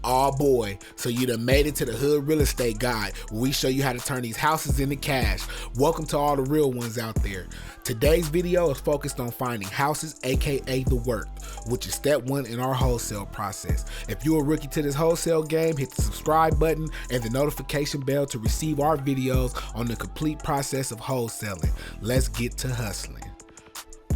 Oh boy, so you done made it to the Hood Real Estate Guide, where we show you how to turn these houses into cash. Welcome to all the real ones out there. Today's video is focused on finding houses, aka the work, which is step one in our wholesale process. If you're a rookie to this wholesale game, hit the subscribe button and the notification bell to receive our videos on the complete process of wholesaling. Let's get to hustling.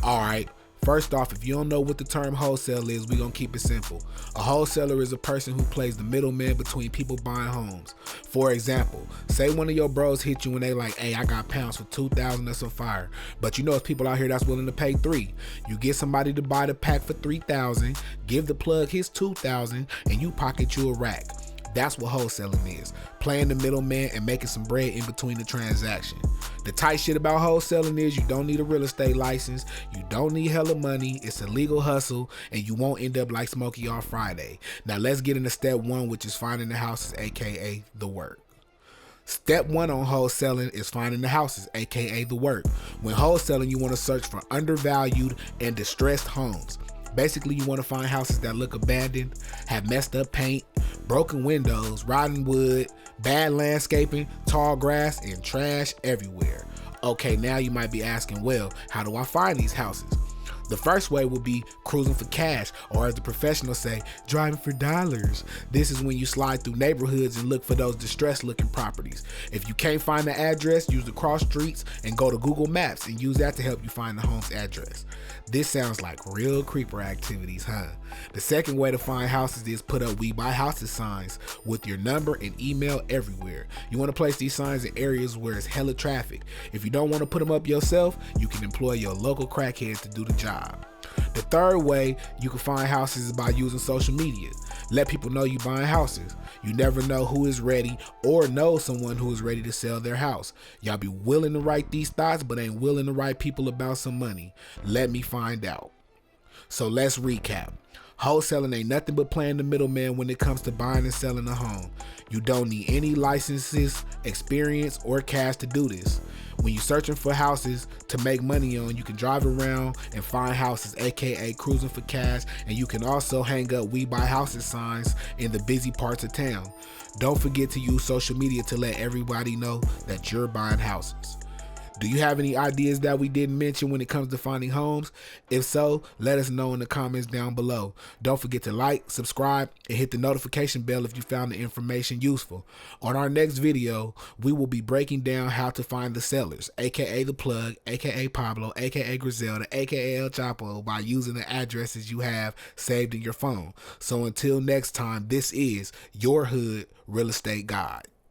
Alright. First off, if you don't know what the term wholesale is, we're going to keep it simple. A wholesaler is a person who plays the middleman between people buying homes. For example, say one of your bros hit you and they like, hey, I got pounds for 2,000 that's on fire. But you know there's people out here that's willing to pay 3. You get somebody to buy the pack for 3,000, give the plug his 2,000, and you pocket you a rack. That's what wholesaling is, playing the middleman and making some bread in between the transaction. The tight shit about wholesaling is you don't need a real estate license, you don't need hella money, it's a legal hustle, and you won't end up like Smokey on Friday. Now let's get into step one, which is finding the houses, aka the work. Step one on wholesaling is finding the houses, aka the work. When wholesaling, you want to search for undervalued and distressed homes. Basically, you want to find houses that look abandoned, have messed up paint, broken windows, rotten wood, bad landscaping, tall grass, and trash everywhere. Okay, now you might be asking, well, how do I find these houses? The first way would be cruising for cash, or as the professionals say, driving for dollars. This is when you slide through neighborhoods and look for those distressed looking properties. If you can't find the address, use the cross streets and go to Google Maps and use that to help you find the home's address. This sounds like real creeper activities, huh? The second way to find houses is put up "We Buy Houses" signs with your number and email everywhere. You want to place these signs in areas where it's hella traffic. If you don't want to put them up yourself, you can employ your local crackheads to do the job. The third way you can find houses is by using social media. Let people know you buying houses. You never know who is ready or know someone who is ready to sell their house. Y'all be willing to write these thoughts but ain't willing to write people about some money. Let me find out. So let's recap. Wholesaling ain't nothing but playing the middleman when it comes to buying and selling a home. You don't need any licenses, experience, or cash to do this. When you're searching for houses to make money on, you can drive around and find houses, aka cruising for cash, and you can also hang up "We Buy Houses" signs in the busy parts of town. Don't forget to use social media to let everybody know that you're buying houses. Do you have any ideas that we didn't mention when it comes to finding homes? If so, let us know in the comments down below. Don't forget to like, subscribe, and hit the notification bell if you found the information useful. On our next video, we will be breaking down how to find the sellers, aka the plug, aka Pablo, aka Griselda, aka El Chapo, by using the addresses you have saved in your phone. So until next time, this is your Hood Real Estate Guide.